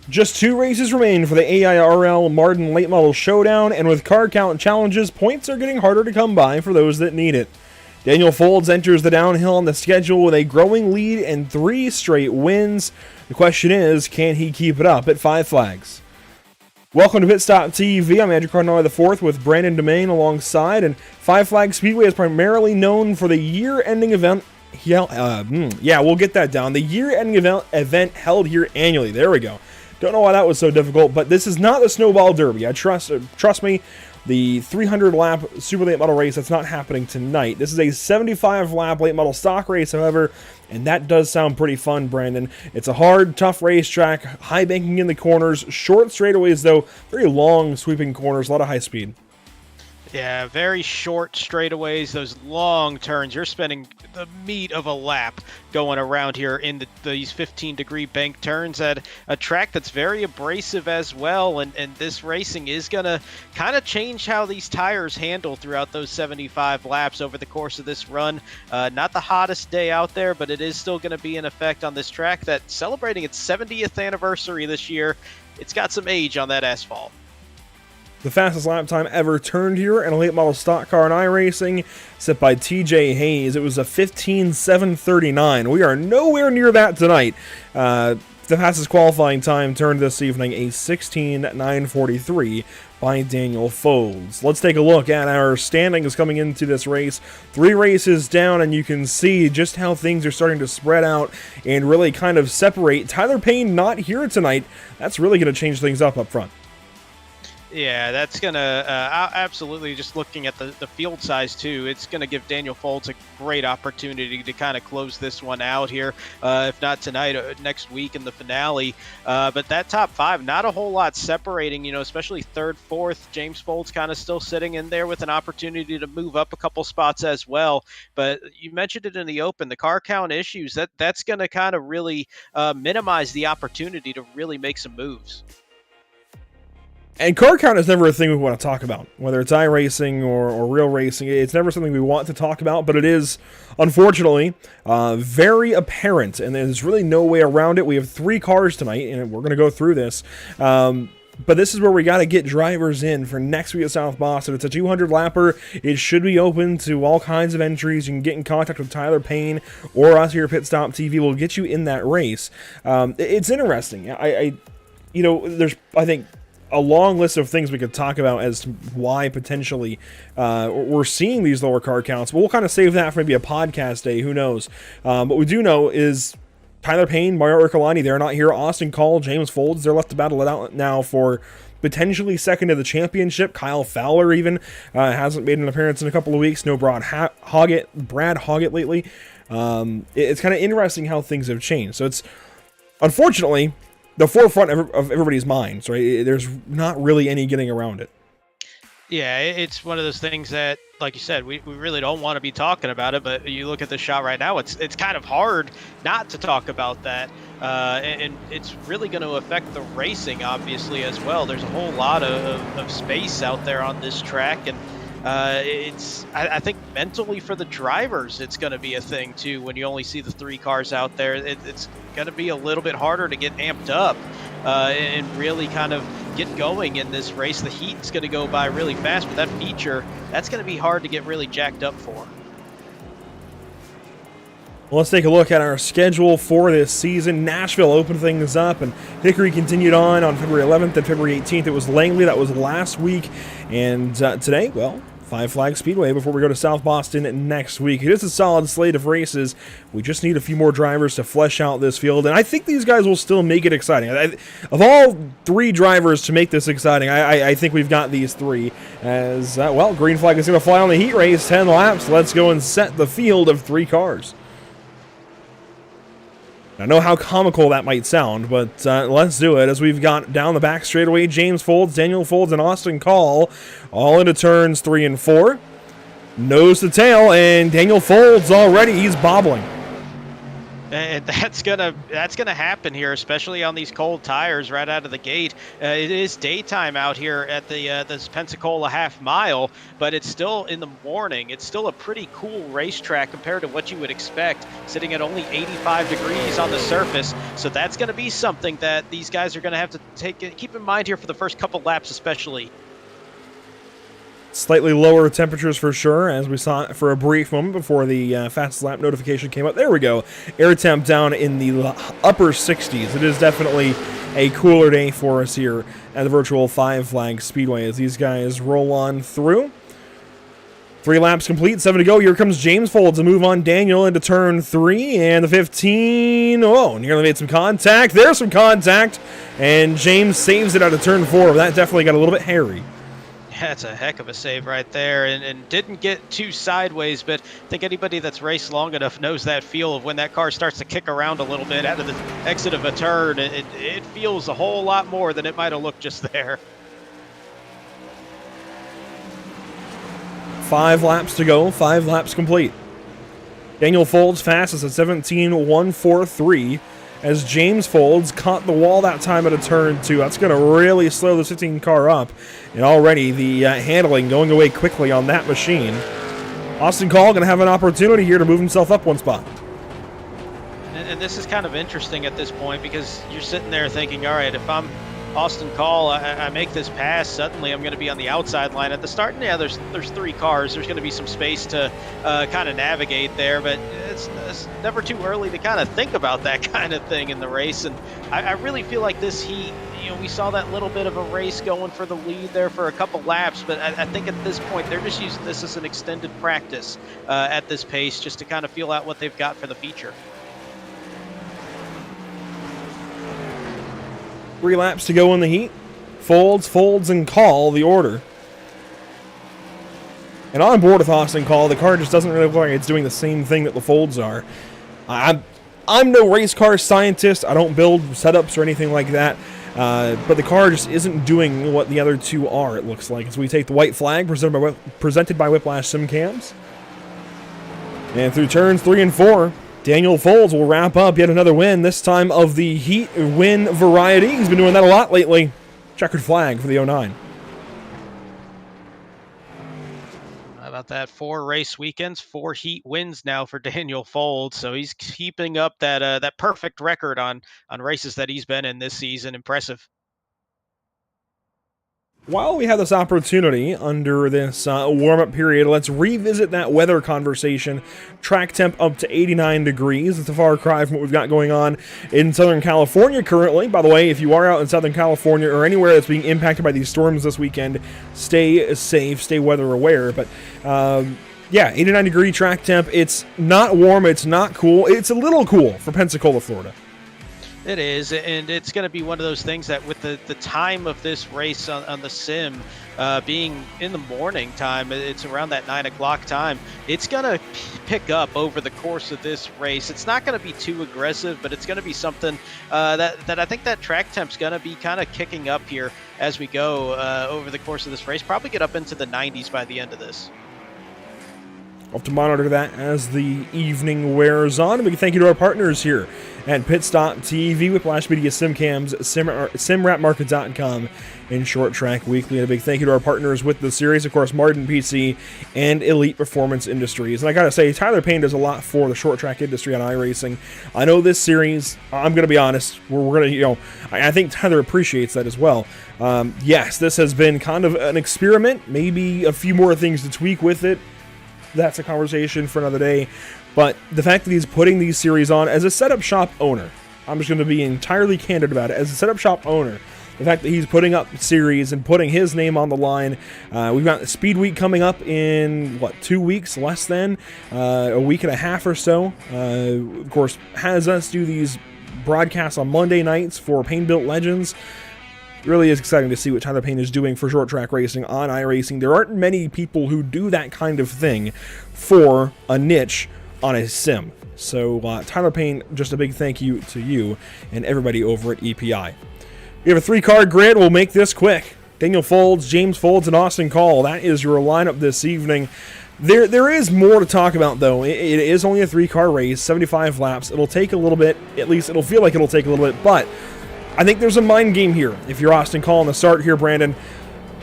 Just 2 races remain for the AIRL Mardon Late Model Showdown, and with car count challenges, points are getting harder to come by for those that need it. Daniel Folds enters the downhill on the schedule with a growing lead and 3 straight wins. The question is, can he keep it up at Five Flags? Welcome to Pit Stop TV. I'm Andrew Cardinale IV with Brandon Domain alongside, and Five Flags Speedway is primarily known for the year-ending event. Yeah, we'll get that down. The year-ending event held here annually. There we go. Don't know why that was so difficult, but this is not the Snowball Derby. Trust me, the 300-lap Super Late Model race, that's not happening tonight. This is a 75-lap Late Model stock race, however, and that does sound pretty fun, Brandon. It's a hard, tough racetrack, high banking in the corners, short straightaways, though, very long, sweeping corners, a lot of high speed. Yeah, very short straightaways, those long turns. You're spending the meat of a lap going around here in these 15-degree bank turns at a track that's very abrasive as well. And this racing is going to kind of change how these tires handle throughout those 75 laps over the course of this run. Not the hottest day out there, but it is still going to be in effect on this track that's celebrating its 70th anniversary this year. It's got some age on that asphalt. The fastest lap time ever turned here in a late model stock car in iRacing, set by TJ Hayes. It was a 15:7:39. We are nowhere near that tonight. The fastest qualifying time turned this evening, a 16:9:43 by Daniel Folds. Let's take a look at our standings coming into this race. 3 races down, and you can see just how things are starting to spread out and really kind of separate. Tyler Payne not here tonight. That's really going to change things up front. Yeah, that's going to absolutely, just looking at the field size too, it's going to give Daniel Folds a great opportunity to kind of close this one out here, if not tonight, next week in the finale. But that top 5, not a whole lot separating, especially 3rd, 4th. James Folds kind of still sitting in there with an opportunity to move up a couple spots as well. But you mentioned it in the open, the car count issues, that's going to kind of really minimize the opportunity to really make some moves. And car count is never a thing we want to talk about, whether it's iRacing or real racing. It's never something we want to talk about, but it is, unfortunately, very apparent, and there's really no way around it. We have 3 cars tonight, and we're going to go through this. But this is where we got to get drivers in for next week at South Boston. It's a 200-lapper. It should be open to all kinds of entries. You can get in contact with Tyler Payne or us here at Pit Stop TV. We'll get you in that race. It's interesting. There's, I think, a long list of things we could talk about as to why potentially we're seeing these lower car counts. But we'll kind of save that for maybe a podcast day. Who knows? What we do know is Tyler Payne, Mario Ercolani, they're not here. Austin Call, James Folds, they're left to battle it out now for potentially second to the championship. Kyle Fowler even hasn't made an appearance in a couple of weeks. No Brad Hoggett lately. It's kind of interesting how things have changed. So it's, unfortunately, the forefront of everybody's minds, right? There's not really any getting around it. Yeah, it's one of those things that, like you said, we really don't want to be talking about it, but you look at the shot right now, it's kind of hard not to talk about that. And it's really going to affect the racing, obviously, as well. There's a whole lot of space out there on this track, and I think mentally for the drivers, it's going to be a thing too. When you only see the 3 cars out there, it's going to be a little bit harder to get amped up and really kind of get going in this race. The heat's going to go by really fast, but that feature, that's going to be hard to get really jacked up for. Well, let's take a look at our schedule for this season. Nashville opened things up, and Hickory continued on February 11th and February 18th. It was Langley, that was last week, and today, well, Five Flags Speedway before we go to South Boston next week. It is a solid slate of races. We just need a few more drivers to flesh out this field, and I think these guys will still make it exciting. Of all 3 drivers to make this exciting, I think we've got these 3. As, green flag is going to fly on the heat race, 10 laps. Let's go and set the field of 3 cars. I know how comical that might sound, but let's do it as we've got down the back straightaway James Folds, Daniel Folds, and Austin Call all into turns 3 and 4. Nose to tail, and Daniel Folds already, he's bobbling. And that's gonna happen here, especially on these cold tires right out of the gate. It is daytime out here at the this Pensacola half mile, but it's still in the morning. It's still a pretty cool racetrack compared to what you would expect, sitting at only 85 degrees on the surface. So that's going to be something that these guys are going to have to keep in mind here for the first couple laps, especially. Slightly lower temperatures for sure, as we saw for a brief moment before the fastest lap notification came up. There we go. Air temp down in the upper 60s. It is definitely a cooler day for us here at the virtual Five Flags Speedway as these guys roll on through. 3 laps complete, 7 to go. Here comes James Folds to move on Daniel into turn 3, and the 15. Oh, nearly made some contact. There's some contact, and James saves it out of turn 4. That definitely got a little bit hairy. That's a heck of a save right there, and didn't get too sideways, but I think anybody that's raced long enough knows that feel of when that car starts to kick around a little bit out of the exit of a turn. It feels a whole lot more than it might have looked just there. 5 laps to go, 5 laps complete. Daniel Folds fastest at 17.143 as James Folds caught the wall that time at a turn 2. That's going to really slow the 16 car up. And already the handling going away quickly on that machine. Austin Call going to have an opportunity here to move himself up 1 spot. And this is kind of interesting at this point because you're sitting there thinking, all right, if I'm Austin Call, I make this pass, suddenly I'm going to be on the outside line at the start. And yeah, there's 3 cars. There's going to be some space to kind of navigate there, but it's never too early to kind of think about that kind of thing in the race. And I really feel like this heat, we saw that little bit of a race going for the lead there for a couple laps, but I think at this point they're just using this as an extended practice at this pace just to kind of feel out what they've got for the feature. 3 laps to go in the heat. Folds, and Call the order. And on board with Austin Call, the car just doesn't really look like it's doing the same thing that the Folds are. I'm no race car scientist. I don't build setups or anything like that. But the car just isn't doing what the other 2 are, it looks like. As we take the white flag presented by Whiplash Sim Cams. And through turns 3 and 4, Daniel Folds will wrap up yet another win, this time of the heat win variety. He's been doing that a lot lately. Checkered flag for the 09. How about that? 4 race weekends, 4 heat wins now for Daniel Folds. So he's keeping up that perfect record on races that he's been in this season. Impressive. While we have this opportunity under this warm-up period, let's revisit that weather conversation. Track temp up to 89 degrees. It's a far cry from what we've got going on in Southern California currently. By the way, if you are out in Southern California or anywhere that's being impacted by these storms this weekend, stay safe, stay weather aware. But yeah, 89-degree track temp. It's not warm, it's not cool. It's a little cool for Pensacola, Florida. It is, and it's going to be one of those things that with the time of this race on the sim being in the morning time, it's around that 9 o'clock time, it's going to pick up over the course of this race. It's not going to be too aggressive, but it's going to be something that I think that track temp's going to be kind of kicking up here as we go over the course of this race. Probably get up into the 90s by the end of this. We'll have to monitor that as the evening wears on. A big thank you to our partners here at Pit Stop TV, Whiplash Media, SimCams, SimRapMarket.com, and Short Track Weekly. And a big thank you to our partners with the series, of course, Mardon PC and Elite Performance Industries. And I gotta say, Tyler Payne does a lot for the short track industry on iRacing. I know this series, I'm gonna be honest, we're gonna, I think Tyler appreciates that as well. Yes, this has been kind of an experiment, maybe a few more things to tweak with it. That's a conversation for another day. But the fact that he's putting these series on as a setup shop owner, I'm just going to be entirely candid about it. As a setup shop owner, the fact that he's putting up series and putting his name on the line. We've got Speed Week coming up in, 2 weeks, less than a week and a half or so. Of course, has us do these broadcasts on Monday nights for Payne Built Legends. Really is exciting to see what Tyler Payne is doing for short track racing on iRacing. There aren't many people who do that kind of thing for a niche on a sim. So Tyler Payne, just a big thank you to you and everybody over at EPI. We have a 3-car grid. We'll make this quick. Daniel Folds, James Folds, and Austin Call. That is your lineup this evening. There is more to talk about, though. It is only a 3-car race, 75 laps. It'll take a little bit, at least it'll feel like it'll take a little bit, but I think there's a mind game here. If you're Austin Call on the start here, Brandon,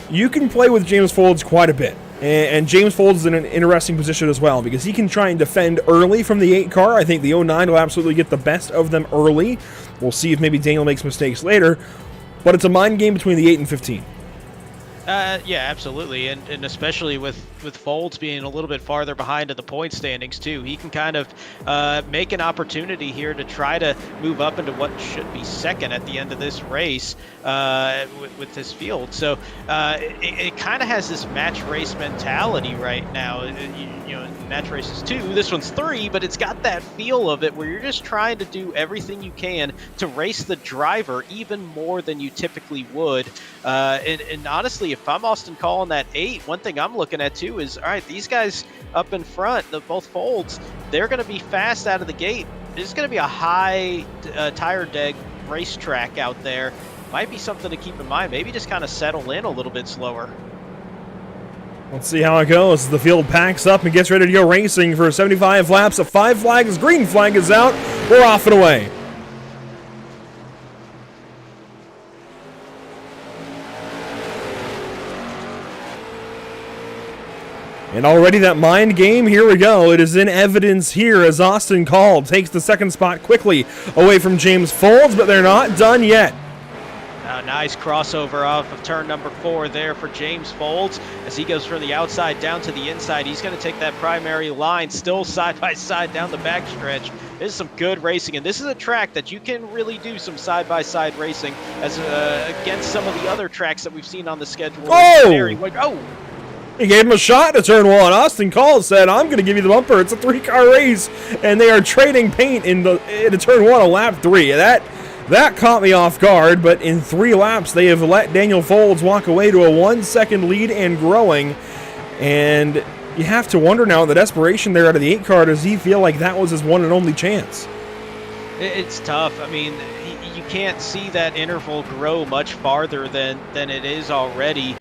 you can play with James Folds quite a bit. And James Folds is in an interesting position as well, because he can try and defend early from the 8-car. I think the 09 will absolutely get the best of them early. We'll see if maybe Daniel makes mistakes later, but it's a mind game between the 8 and 15. Yeah, absolutely, and especially with Folds being a little bit farther behind in the point standings too, he can kind of make an opportunity here to try to move up into what should be second at the end of this race with this field. So it kind of has this match race mentality right now. You know, match race is 2, this one's 3, but it's got that feel of it where you're just trying to do everything you can to race the driver even more than you typically would. And honestly, if I'm Austin Call on that 8, one thing I'm looking at too is, all right, these guys up in front, both Folds, they're going to be fast out of the gate. This is going to be a high tire deg racetrack out there. Might be something to keep in mind. Maybe just kind of settle in a little bit slower. Let's see how it goes. The field packs up and gets ready to go racing for 75 laps. A 5 flags, green flag is out. We're off and away. And already that mind game, here we go. It is in evidence here as Austin Call takes the second spot quickly away from James Folds, but they're not done yet. Nice crossover off of turn number 4 there for James Folds. As he goes from the outside down to the inside, he's going to take that primary line still side by side down the backstretch. This is some good racing, and this is a track that you can really do some side-by-side racing as against some of the other tracks that we've seen on the schedule. Oh! He gave him a shot to turn 1. Austin Call said, I'm going to give you the bumper. It's a 3-car race, and they are trading paint into turn 1 on lap 3. That caught me off guard, but in 3 laps, they have let Daniel Folds walk away to a 1-second lead and growing. And you have to wonder now, the desperation there out of the 8-car, does he feel like that was his one and only chance? It's tough. I mean, you can't see that interval grow much farther than it is already.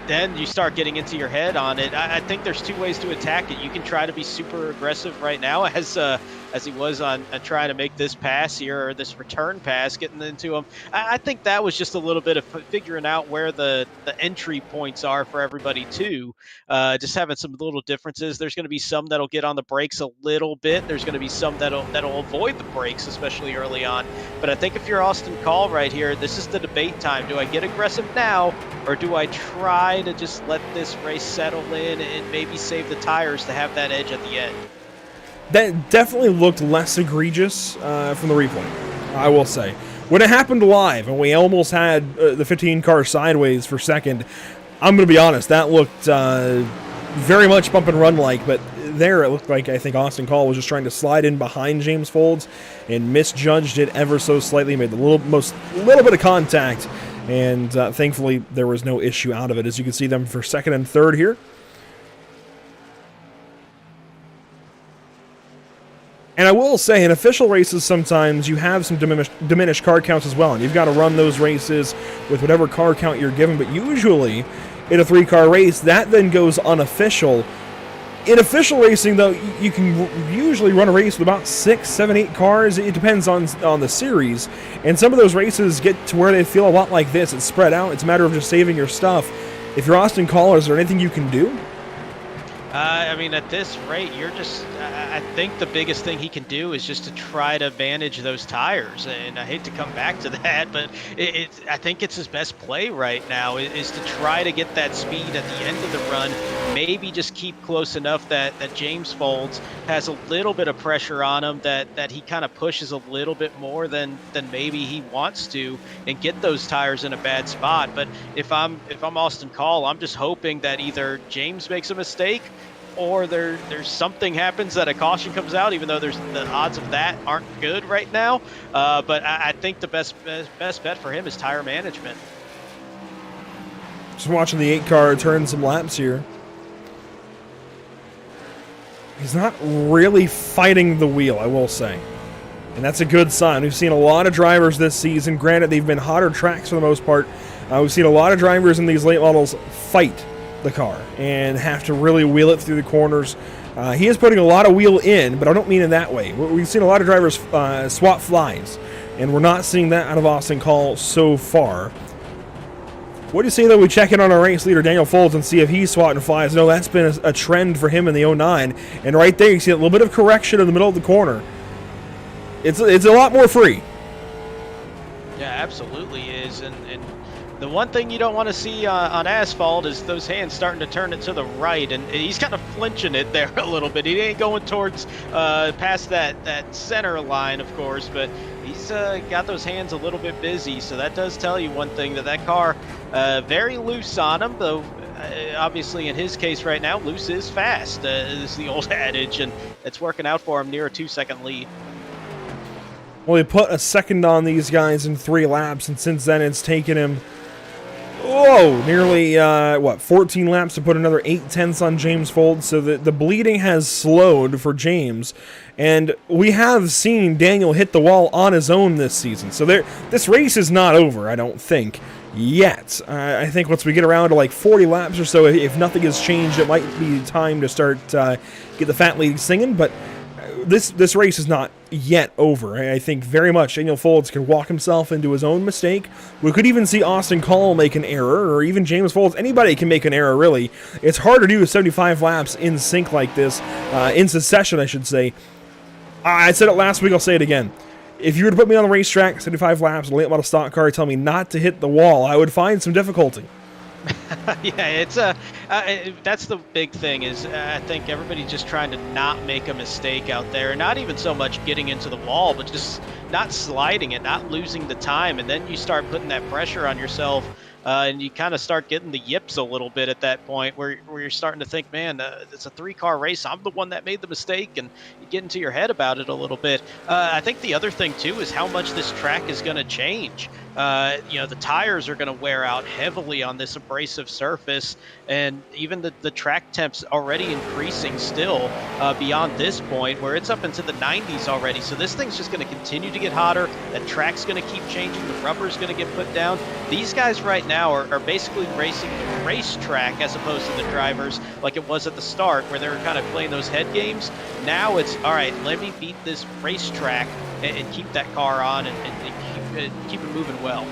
Then you start getting into your head on it. I think there's 2 ways to attack it. You can try to be super aggressive right now, as he was on trying to make this pass here, or this return pass, getting into him. I think that was just a little bit of figuring out where the entry points are for everybody too. Just having some little differences. There's going to be some that'll get on the brakes a little bit. There's going to be some that'll avoid the brakes, especially early on. But I think if you're Austin Call right here, this is the debate time. Do I get aggressive now, or do I try to just let this race settle in and maybe save the tires to have that edge at the end? That definitely looked less egregious from the replay, I will say. When it happened live and we almost had the 15-car sideways for second, I'm going to be honest, that looked very much bump and run like, but there it looked like I think Austin Call was just trying to slide in behind James Folds and misjudged it ever so slightly, made the little bit of contact, and thankfully there was no issue out of it. As you can see them for second and third here. And I will say, in official races, sometimes you have some diminished car counts as well, and you've got to run those races with whatever car count you're given, but usually in a 3-car race, that then goes unofficial. In official racing, though, you can usually run a race with about 6, 7, 8 cars. It depends on the series, and some of those races get to where they feel a lot like this. It's spread out. It's a matter of just saving your stuff. If you're Austin Call, is there anything you can do? I mean, at this rate, I think the biggest thing he can do is just to try to manage those tires. And I hate to come back to that, but I think it's his best play right now is to try to get that speed at the end of the run. Maybe just keep close enough that James Folds has a little bit of pressure on him, that he kind of pushes a little bit more than maybe he wants to, and get those tires in a bad spot. But if I'm Austin Call, I'm just hoping that either James makes a mistake, or there's something happens that a caution comes out, even though the odds of that aren't good right now. But I think the best bet for him is tire management. Just watching the 8-car turn some laps here. He's not really fighting the wheel, I will say. And that's a good sign. We've seen a lot of drivers this season. Granted, they've been hotter tracks for the most part. We've seen a lot of drivers in these late models fight the car and have to really wheel it through the corners. He is putting a lot of wheel in, but I don't mean in that way. We've seen a lot of drivers swap flies, and we're not seeing that out of Austin Call so far. What do you say, though, we check in on our race leader, Daniel Folds, and see if he's swatting flies? No, that's been a trend for him in the 09. And right there, you see a little bit of correction in the middle of the corner. It's a lot more free. Yeah, absolutely is. And the one thing you don't want to see on asphalt is those hands starting to turn it to the right. And he's kind of flinching it there a little bit. He ain't going towards past that center line, of course, but he's got those hands a little bit busy. So that does tell you one thing, that car very loose on him, though. Obviously, in his case right now, loose is fast, is the old adage, and it's working out for him near a 2-second lead. Well, he put a second on these guys in 3 laps, and since then it's taken him, nearly, 14 laps to put another 8/10 on James Folds. So the bleeding has slowed for James, and we have seen Daniel hit the wall on his own this season. So this race is not over, I don't think, yet. I think once we get around to like 40 laps or so, if nothing has changed, it might be time to start get the fat lady singing, but this race is not yet over. I think very much Daniel Folds can walk himself into his own mistake. We could even see Austin Call make an error, or even James Folds. Anybody can make an error, really. It's hard to do 75 laps in sync like this, in succession, I should say. I said it last week, I'll say it again. If you were to put me on the racetrack, 75 laps, late model stock car, tell me not to hit the wall, I would find some difficulty. Yeah, it's that's the big thing, is I think everybody's just trying to not make a mistake out there, not even so much getting into the wall, but just not sliding it, not losing the time, and then you start putting that pressure on yourself, and you kind of start getting the yips a little bit at that point, where you're starting to think, man, it's a 3-car race, I'm the one that made the mistake, and you get into your head about it a little bit. I think the other thing too is how much this track is going to change. The tires are going to wear out heavily on this abrasive surface, and even the track temps already increasing still beyond this point, where it's up into the 90s already. So this thing's just going to continue to get hotter. That track's going to keep changing. The rubber's going to get put down. These guys right now are basically racing the racetrack as opposed to the drivers, like it was at the start, where they were kind of playing those head games. Now it's, all right, let me beat this racetrack and keep that car on and keep it moving well.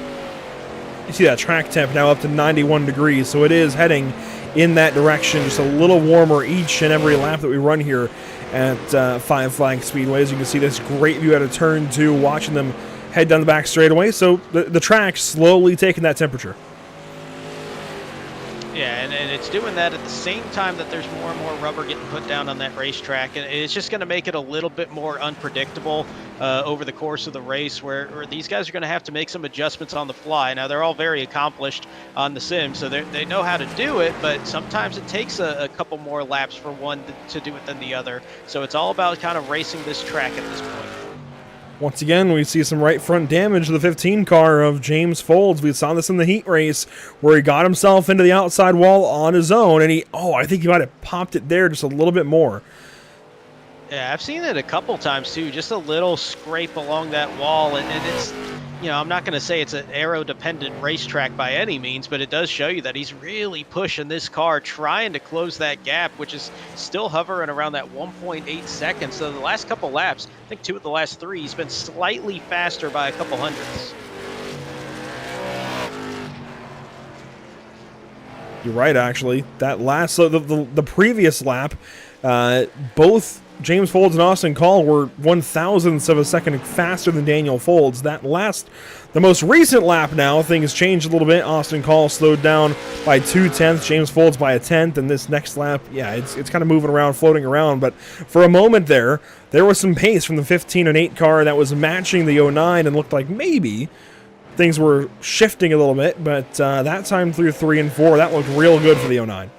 You see that track temp now up to 91 degrees, so it is heading in that direction, just a little warmer each and every lap that we run here at Five Flag Speedway. As you can see, this great view out of turn 2, watching them head down the back straightaway, so the track's slowly taking that temperature. Yeah, and it's doing that at the same time that there's more and more rubber getting put down on that racetrack, and it's just going to make it a little bit more unpredictable over the course of the race, where these guys are going to have to make some adjustments on the fly. Now, they're all very accomplished on the sim, so they know how to do it, but sometimes it takes a couple more laps for one to do it than the other. So it's all about kind of racing this track at this point. Once again, we see some right front damage to the 15 car of James Folds. We saw this in the heat race where he got himself into the outside wall on his own, and I think he might have popped it there just a little bit more. Yeah, I've seen it a couple times too, just a little scrape along that wall, and it's, I'm not going to say it's an aero-dependent racetrack by any means, but it does show you that he's really pushing this car, trying to close that gap, which is still hovering around that 1.8 seconds. So the last couple laps, I think 2 of the last 3, he's been slightly faster by a couple hundredths. You're right, actually. That last, so the previous lap, both James Folds and Austin Call were 1/1000th of a second faster than Daniel Folds. The most recent lap now, things changed a little bit. Austin Call slowed down by 2/10, James Folds by 1/10, and this next lap, yeah, it's kind of moving around, floating around, but for a moment there was some pace from the 15 and 8 car that was matching the 09 and looked like maybe things were shifting a little bit, but that time through 3 and 4, that looked real good for the 09.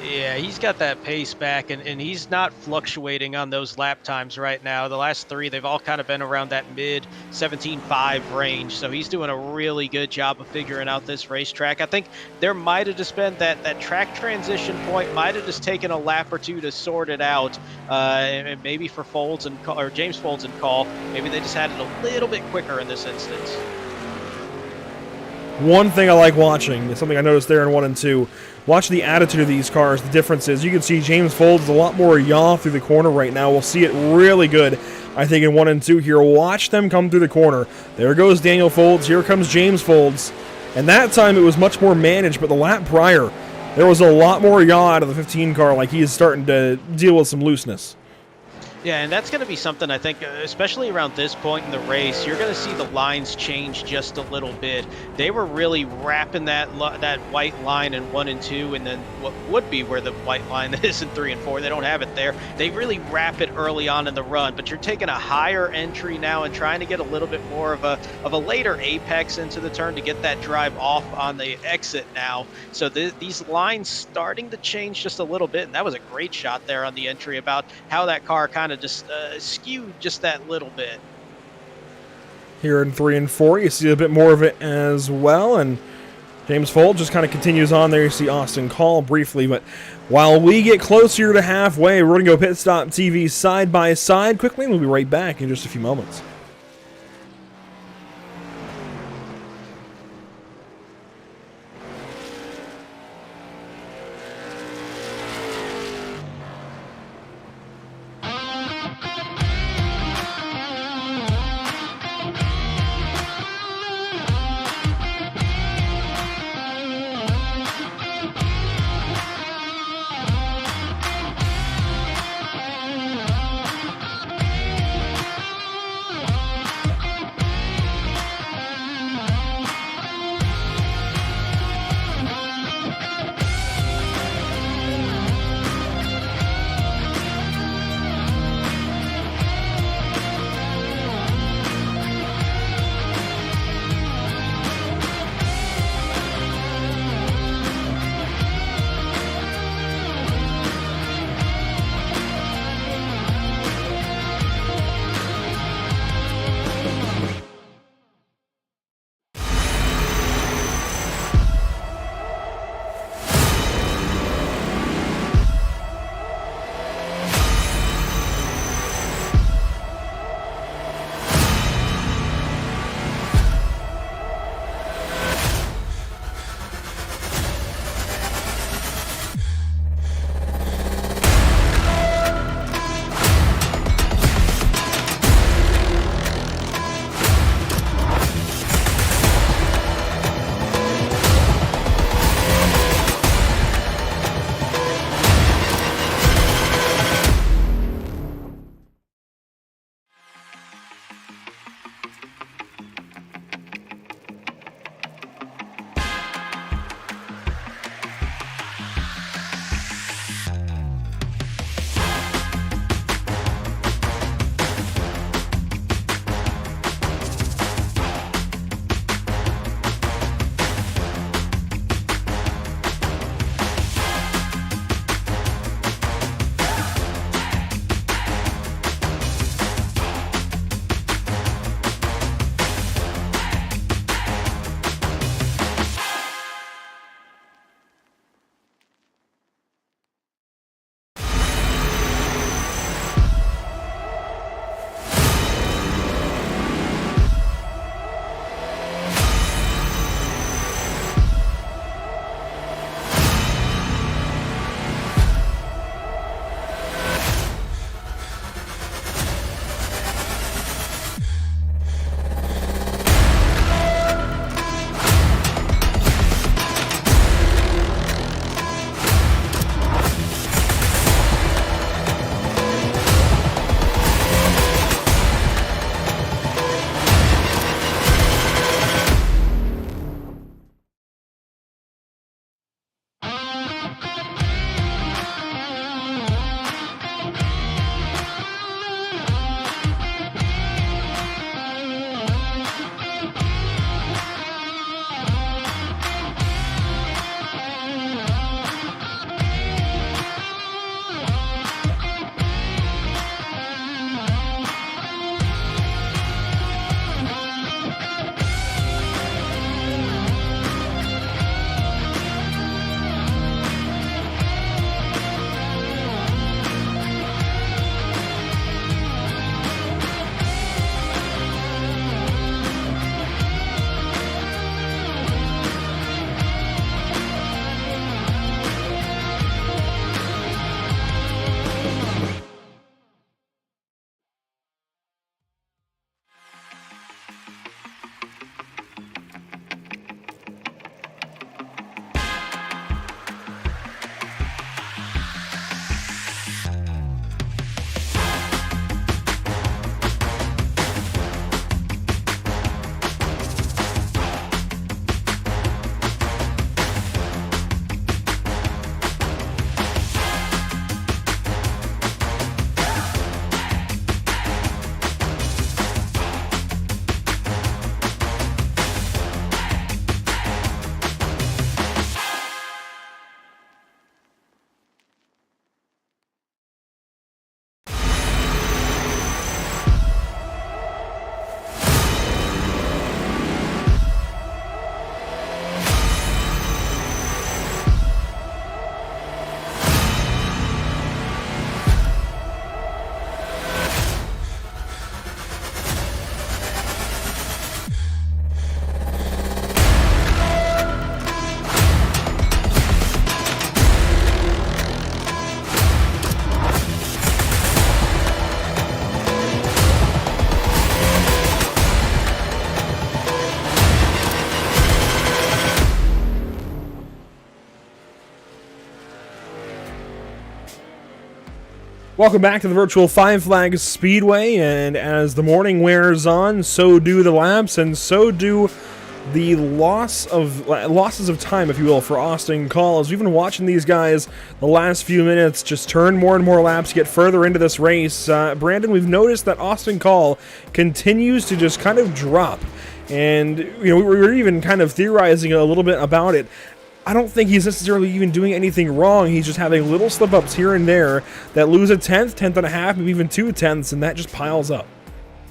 Yeah, he's got that pace back, and he's not fluctuating on those lap times right now. The last 3, they've all kind of been around that mid 17.5 range, so he's doing a really good job of figuring out this racetrack. I think there might have just been that track transition point, might have just taken a lap or 2 to sort it out, and maybe for Folds or James Folds and Call, maybe they just had it a little bit quicker in this instance. one thing I like watching, is something I noticed there in 1 and 2. Watch the attitude of these cars, the differences. You can see James Folds is a lot more yaw through the corner right now. We'll see it really good, I think, in 1 and 2 here. Watch them come through the corner. There goes Daniel Folds. Here comes James Folds. And that time it was much more managed, but the lap prior, there was a lot more yaw out of the 15 car, like he is starting to deal with some looseness. Yeah, and that's going to be something I think, especially around this point in the race, you're going to see the lines change just a little bit. They were really wrapping that white line in 1 and 2, and then what would be where the white line is in 3 and 4. They don't have it there. They really wrap it early on in the run, but you're taking a higher entry now and trying to get a little bit more of a later apex into the turn to get that drive off on the exit now. So these lines starting to change just a little bit, and that was a great shot there on the entry about how that car kind of just skewed just that little bit. Here in 3 and 4, you see a bit more of it as well, and James Folds just kind of continues on there. You see Austin Call briefly, but while we get closer to halfway, we're going to go Pit Stop TV side by side quickly, and we'll be right back in just a few moments. Welcome back to the virtual Five Flags Speedway, and as the morning wears on, so do the laps, and so do the losses of time, if you will, for Austin Call. As we've been watching these guys the last few minutes just turn more and more laps, get further into this race. Brandon, we've noticed that Austin Call continues to just kind of drop, and we were even kind of theorizing a little bit about it. I don't think he's necessarily even doing anything wrong. He's just having little slip-ups here and there that lose a tenth and a half, maybe even 2 tenths, and that just piles up.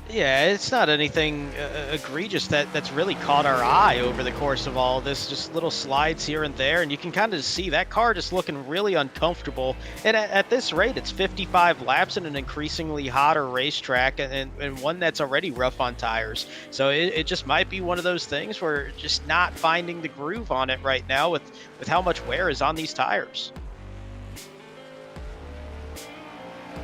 Yeah, it's not anything egregious that's really caught our eye over the course of all of this. Just little slides here and there, and you can kind of see that car just looking really uncomfortable. And at this rate, it's 55 laps in an increasingly hotter racetrack, and one that's already rough on tires. So it just might be one of those things where just not finding the groove on it right now with how much wear is on these tires.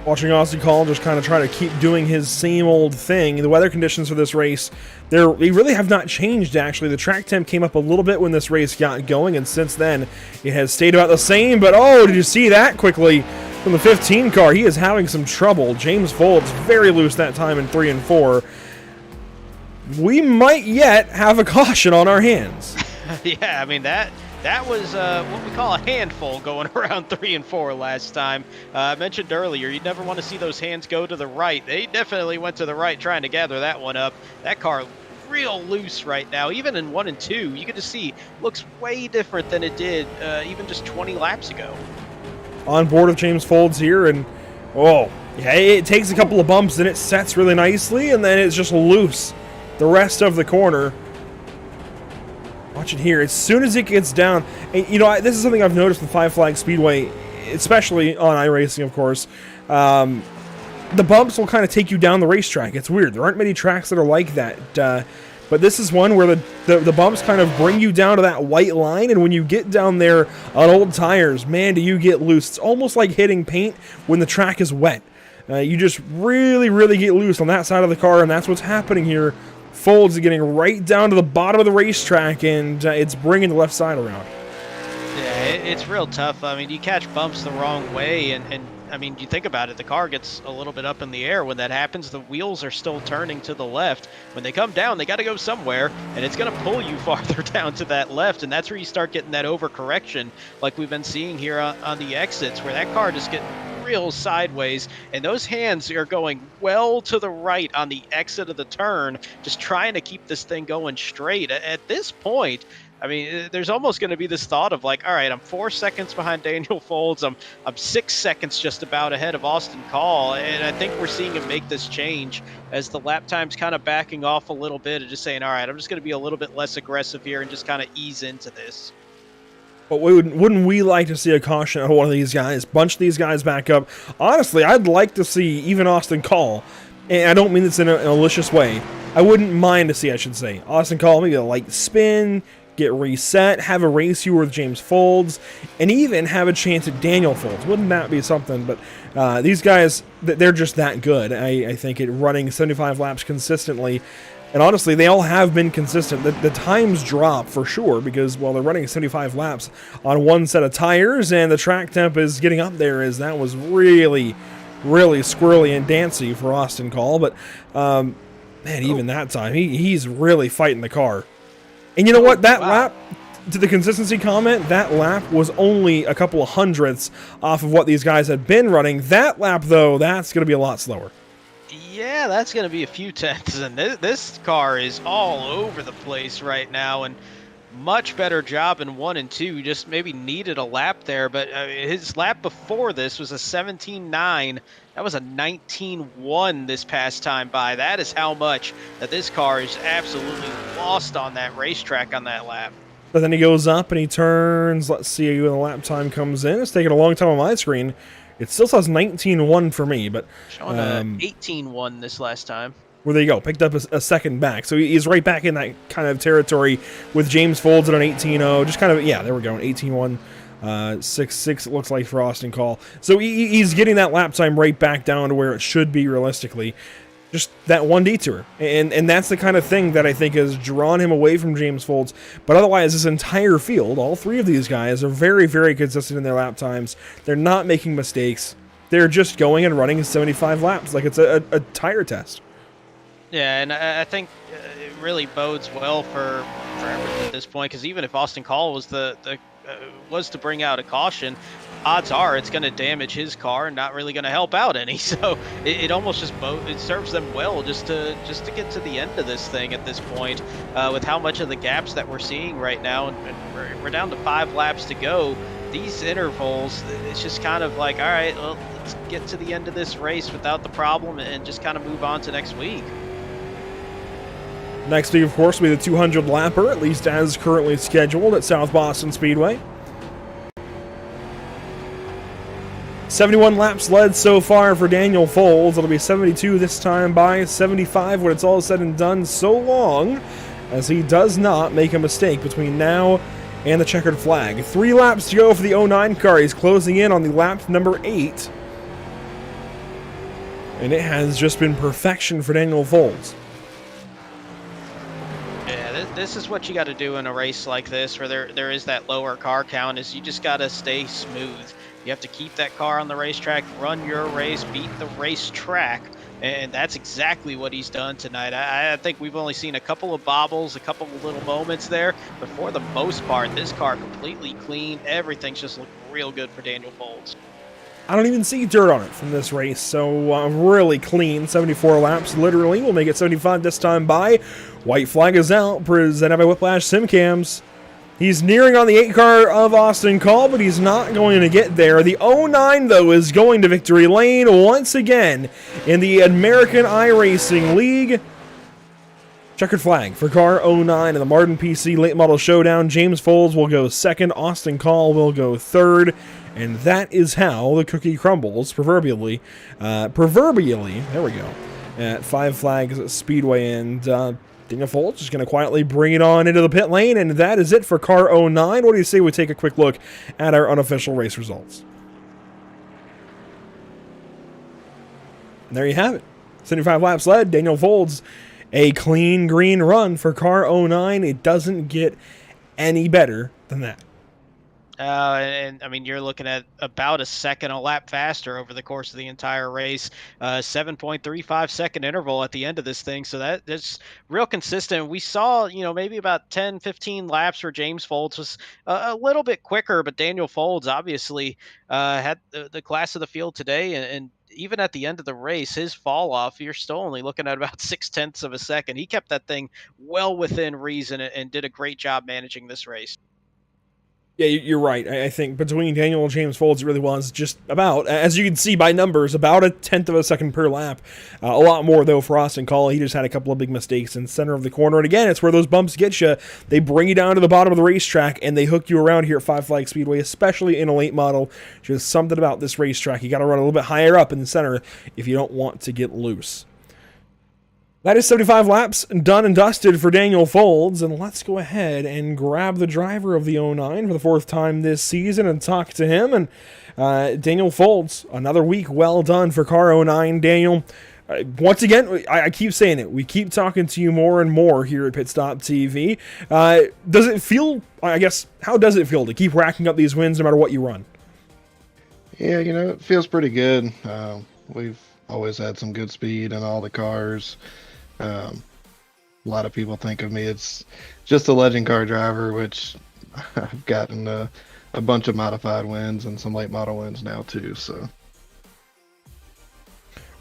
Watching Austin Call just kind of try to keep doing his same old thing. The weather conditions for this race, they really have not changed, actually. The track temp came up a little bit when this race got going, and since then it has stayed about the same. But oh, did you see that quickly from the 15 car? He is having some trouble. James Folds very loose that time in 3 and 4. We might yet have a caution on our hands. Yeah, I mean, that was what we call a handful going around 3 and 4 last time. I mentioned earlier, you never want to see those hands go to the right. They definitely went to the right trying to gather that one up. That car real loose right now. Even in 1 and 2, you can just see looks way different than it did even just 20 laps ago. On board with James Folds here, and oh, yeah, it takes a couple of bumps, and it sets really nicely, and then it's just loose the rest of the corner. Watch it here. As soon as it gets down, and this is something I've noticed with Five Flag Speedway, especially on iRacing, of course. The bumps will kind of take you down the racetrack. It's weird. There aren't many tracks that are like that. But this is one where the bumps kind of bring you down to that white line, and when you get down there on old tires, man, do you get loose. It's almost like hitting paint when the track is wet. You just really, really get loose on that side of the car, and that's what's happening here. Folds is getting right down to the bottom of the racetrack, and it's bringing the left side around. Yeah, it's real tough. I mean, you catch bumps the wrong way, and I mean, you think about it, the car gets a little bit up in the air. When that happens, the wheels are still turning to the left. When they come down, they got to go somewhere, and it's going to pull you farther down to that left, and that's where you start getting that overcorrection like we've been seeing here on the exits, where that car just getting real sideways, and those hands are going well to the right on the exit of the turn, just trying to keep this thing going straight. At this point, I mean, there's almost going to be this thought of like, all right, I'm 4 seconds behind Daniel Folds. I'm 6 seconds just about ahead of Austin Call, and I think we're seeing him make this change as the lap time's kind of backing off a little bit and just saying, all right, I'm just going to be a little bit less aggressive here and just kind of ease into this. But wouldn't we like to see a caution on one of these guys, bunch these guys back up? Honestly, I'd like to see even Austin Call, and I don't mean this in a malicious way. I wouldn't mind to see, I should say, Austin Call maybe a light spin, get reset, have a race here with James Folds, and even have a chance at Daniel Folds. Wouldn't that be something? But these guys, they're just that good, I think, at running 75 laps consistently. And honestly, they all have been consistent. The times drop for sure because, well, they're running 75 laps on one set of tires, and the track temp is getting up there as that was really, really squirrely and dancy for Austin Call. But, man, even that time, he's really fighting the car. And you know what? That lap, to the consistency comment, that lap was only a couple of hundredths off of what these guys had been running. That lap, though, that's going to be a lot slower. Yeah, that's going to be a few tenths, and this car is all over the place right now, and much better job in 1 and 2. Just maybe needed a lap there, but his lap before this was a 17.9. That was a 19.1 this past time by. That is how much that this car is absolutely lost on that racetrack on that lap. But then he goes up and he turns. Let's see when the lap time comes in. It's taking a long time on my screen. It still says 19.1 for me, but showing 18.1 this last time. Well, there you go. Picked up a second back. So he's right back in that kind of territory with James Folds at an 18.0. Just kind of, yeah, there we go, an 18.1. 6.6 it looks like for Austin Call. So he's getting that lap time right back down to where it should be realistically. Just that one detour. And that's the kind of thing that I think has drawn him away from James Folds. But otherwise, this entire field, all three of these guys are very, very consistent in their lap times. They're not making mistakes. They're just going and running 75 laps like it's a tire test. Yeah, and I think it really bodes well for everyone at this point, because even if Austin Call was was to bring out a caution, odds are it's going to damage his car and not really going to help out any. So it almost just it serves them well just to get to the end of this thing at this point, with how much of the gaps that we're seeing right now, and we're down to 5 laps to go. These intervals, it's just kind of like, all right, well, let's get to the end of this race without the problem and just kind of move on to next week. Next week, of course, will be the 200 lapper, at least as currently scheduled at South Boston Speedway. 71 laps led so far for Daniel Foles. It'll be 72 this time by 75 when it's all said and done, so long as he does not make a mistake between now and the checkered flag. 3 laps to go for the 09 car. He's closing in on the lap number 8. And it has just been perfection for Daniel Foles. This is what you got to do in a race like this, where there is that lower car count, is you just got to stay smooth. You have to keep that car on the racetrack, run your race, beat the racetrack, and that's exactly what he's done tonight. I think we've only seen a couple of bobbles, a couple of little moments there, but for the most part, this car completely clean. Everything's just looking real good for Daniel Foles. I don't even see dirt on it from this race, so really clean. 74 laps, literally. We'll make it 75 this time by. White flag is out, presented by Whiplash Simcams. He's nearing on the 8 car of Austin Call, but he's not going to get there. The 09, though, is going to victory lane once again in the American iRacing League. Checkered flag for car 09 in the Mardon PC Late Model Showdown. James Foles will go second. Austin Call will go third. And that is how the cookie crumbles, proverbially. There we go. At Five Flags Speedway. And Daniel Foles is going to quietly bring it on into the pit lane. And that is it for car 09. What do you say we take a quick look at our unofficial race results? And there you have it. 75 laps led. Daniel Foles, a clean green run for car 09. It doesn't get any better than that. And I mean, you're looking at about a second a lap faster over the course of the entire race. 7.35 second interval at the end of this thing. So that's real consistent. We saw, maybe about 10, 15 laps where James Foles was a little bit quicker, but Daniel Foles obviously had the class of the field today. And even at the end of the race, his fall off, you're still only looking at about 0.6 of a second. He kept that thing well within reason and did a great job managing this race. Yeah, you're right. I think between Daniel and James Foles, it really was just about, as you can see by numbers, about 1/10 of a second per lap. A lot more, though, for Austin Call. He just had a couple of big mistakes in the center of the corner. And again, it's where those bumps get you. They bring you down to the bottom of the racetrack, and they hook you around here at Five Flag Speedway, especially in a late model. Just something about this racetrack. You got to run a little bit higher up in the center if you don't want to get loose. That is 75 laps done and dusted for Daniel Foles, and let's go ahead and grab the driver of the 09 for the 4th time this season and talk to him. And Daniel Foles, another week well done for car 09. Daniel, once again, I keep saying it, we keep talking to you more and more here at Pit Stop TV. Does it feel, how does it feel to keep racking up these wins no matter what you run? Yeah, it feels pretty good. We've always had some good speed in all the cars. A lot of people think of me as just a legend car driver, which I've gotten a bunch of modified wins and some late model wins now too. So,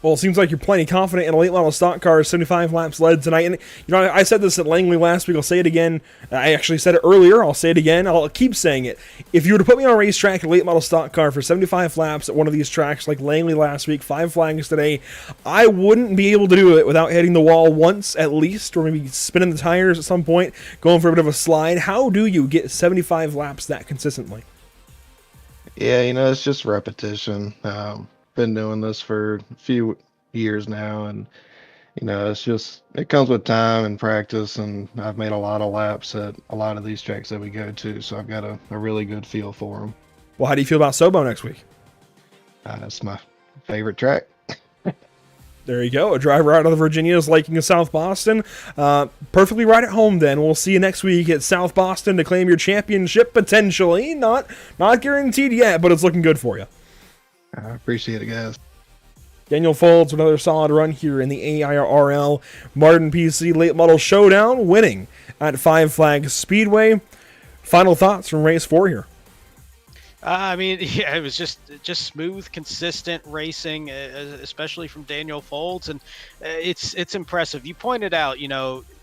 well, it seems like you're plenty confident in a late model stock car. 75 laps led tonight. And, I said this at Langley last week. I'll say it again. I actually said it earlier. I'll say it again. I'll keep saying it. If you were to put me on a racetrack in a late model stock car for 75 laps at one of these tracks like Langley last week, Five Flags today, I wouldn't be able to do it without hitting the wall once at least, or maybe spinning the tires at some point, going for a bit of a slide. How do you get 75 laps that consistently? Yeah, it's just repetition. Been doing this for a few years now, and it comes with time and practice, and I've made a lot of laps at a lot of these tracks that we go to, so I've got a really good feel for them. Well, how do you feel about Sobo next week? That's my favorite track. There you go. A driver out of the Virginias liking of South Boston. Perfectly right at home then. We'll see you next week at South Boston to claim your championship potentially. Not guaranteed yet, but it's looking good for you. I appreciate it, guys. Daniel Folds with another solid run here in the AIRL Mardon PC Late Model Showdown, winning at Five Flags Speedway. Final thoughts from race 4 here. I mean, yeah, it was just smooth, consistent racing, especially from Daniel Folds, and it's impressive. You pointed out,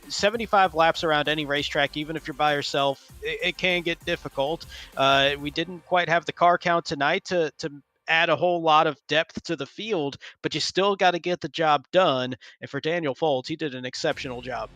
75 laps around any racetrack, even if you're by yourself, it can get difficult. We didn't quite have the car count tonight to add a whole lot of depth to the field, but you still got to get the job done. And for Daniel Folds, he did an exceptional job.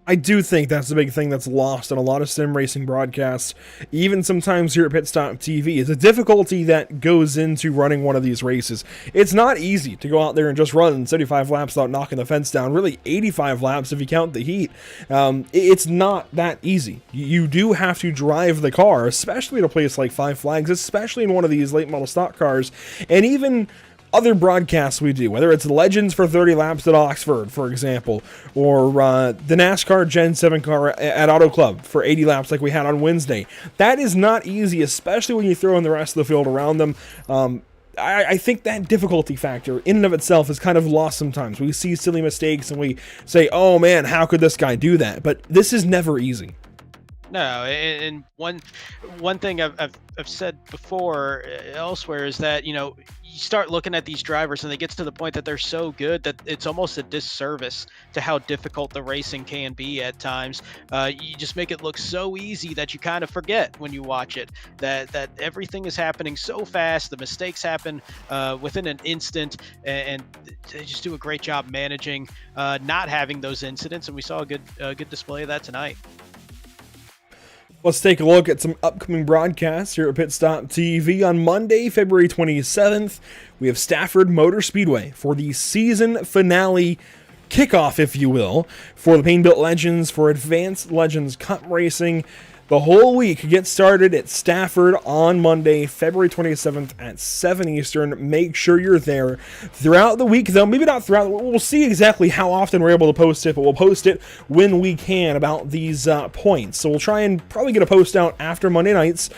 I do think that's the big thing that's lost in a lot of sim racing broadcasts, even sometimes here at Pit Stop TV, is the difficulty that goes into running one of these races. It's not easy to go out there and just run 75 laps without knocking the fence down, really 85 laps if you count the heat. It's not that easy. You do have to drive the car, especially at a place like Five Flags, especially in one of these late model stock cars, and even other broadcasts we do, whether it's Legends for 30 laps at Oxford, for example, or the NASCAR Gen 7 car at Auto Club for 80 laps like we had on Wednesday. That is not easy, especially when you throw in the rest of the field around them. I think that difficulty factor in and of itself is kind of lost sometimes. We see silly mistakes and we say, oh man, how could this guy do that? But this is never easy. No, and one thing I've said before elsewhere is that, you start looking at these drivers and they get to the point that they're so good that it's almost a disservice to how difficult the racing can be at times. You just make it look so easy that you kind of forget when you watch it that everything is happening so fast. The mistakes happen within an instant, and they just do a great job managing not having those incidents. And we saw a good display of that tonight. Let's take a look at some upcoming broadcasts here at Pit Stop TV. On Monday, February 27th, we have Stafford Motor Speedway for the season finale kickoff, if you will, for the Painbuilt Legends for Advanced Legends Cup Racing. The whole week gets started at Stafford on Monday, February 27th at 7 Eastern. Make sure you're there. Throughout the week, though, maybe not throughout, we'll see exactly how often we're able to post it, but we'll post it when we can about these points. So we'll try and probably get a post out after Monday night's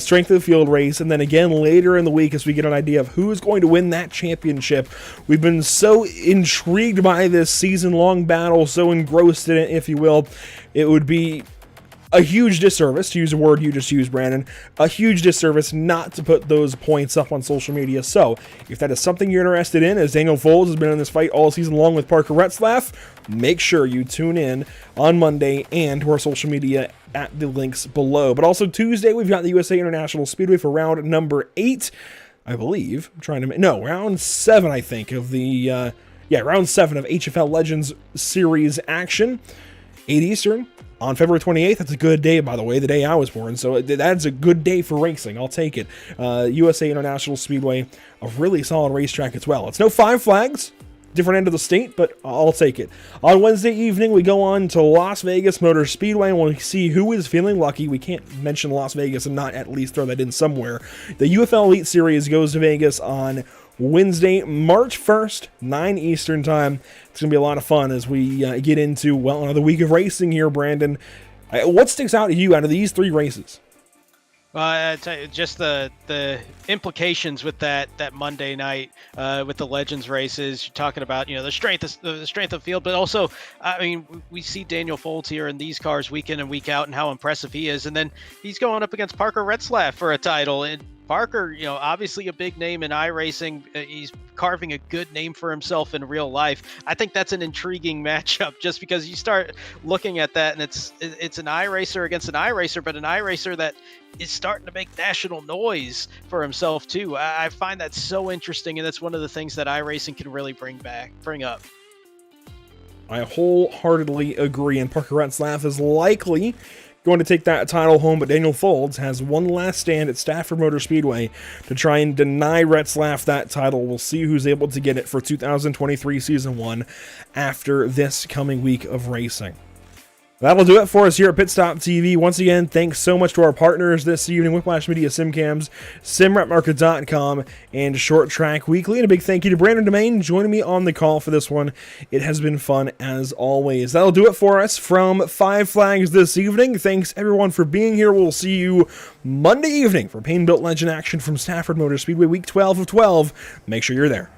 strength of the field race, and then again later in the week as we get an idea of who's going to win that championship. We've been so intrigued by this season-long battle, so engrossed in it, if you will. It would be a huge disservice, to use a word you just used, Brandon, a huge disservice not to put those points up on social media. So, if that is something you're interested in, as Daniel Folds has been in this fight all season long with Parker Retzlaff, make sure you tune in on Monday and to our social media at the links below. But also Tuesday, we've got the USA International Speedway for round number 8, I believe. Round 7, I think, of the, round 7 of HFL Legends Series action. 8 Eastern. On February 28th, that's a good day, by the way, the day I was born, so that's a good day for racing. I'll take it. USA International Speedway, a really solid racetrack as well. It's no Five Flags, different end of the state, but I'll take it. On Wednesday evening, we go on to Las Vegas Motor Speedway, and we'll see who is feeling lucky. We can't mention Las Vegas and not at least throw that in somewhere. The UFL Elite Series goes to Vegas on Wednesday, March 1st, 9 Eastern Time. It's going to be a lot of fun as we get into, another week of racing here, Brandon. What sticks out to you out of these 3 races? Well, I tell you, just the implications with that Monday night with the Legends races. You're talking about the strength of the field, but also we see Daniel Folds here in these cars week in and week out, and how impressive he is. And then he's going up against Parker Retzlaff for a title. And Parker, obviously a big name in iRacing. He's carving a good name for himself in real life. I think that's an intriguing matchup, just because you start looking at that, and it's an iRacer against an iRacer, but an iRacer that is starting to make national noise for himself too. I find that so interesting, and that's one of the things that iRacing can really bring up. I wholeheartedly agree, and Parker Retzlaff is likely going to take that title home, but Daniel Folds has one last stand at Stafford Motor Speedway to try and deny Retzlaff that title. We'll see who's able to get it for 2023 Season 1 after this coming week of racing. That'll do it for us here at Pit Stop TV. Once again, thanks so much to our partners this evening, Whiplash Media SimCams, SimRepMarket.com, and Short Track Weekly. And a big thank you to Brandon Domain joining me on the call for this one. It has been fun as always. That'll do it for us from Five Flags this evening. Thanks everyone for being here. We'll see you Monday evening for Pain Built Legend action from Stafford Motor Speedway Week 12 of 12. Make sure you're there.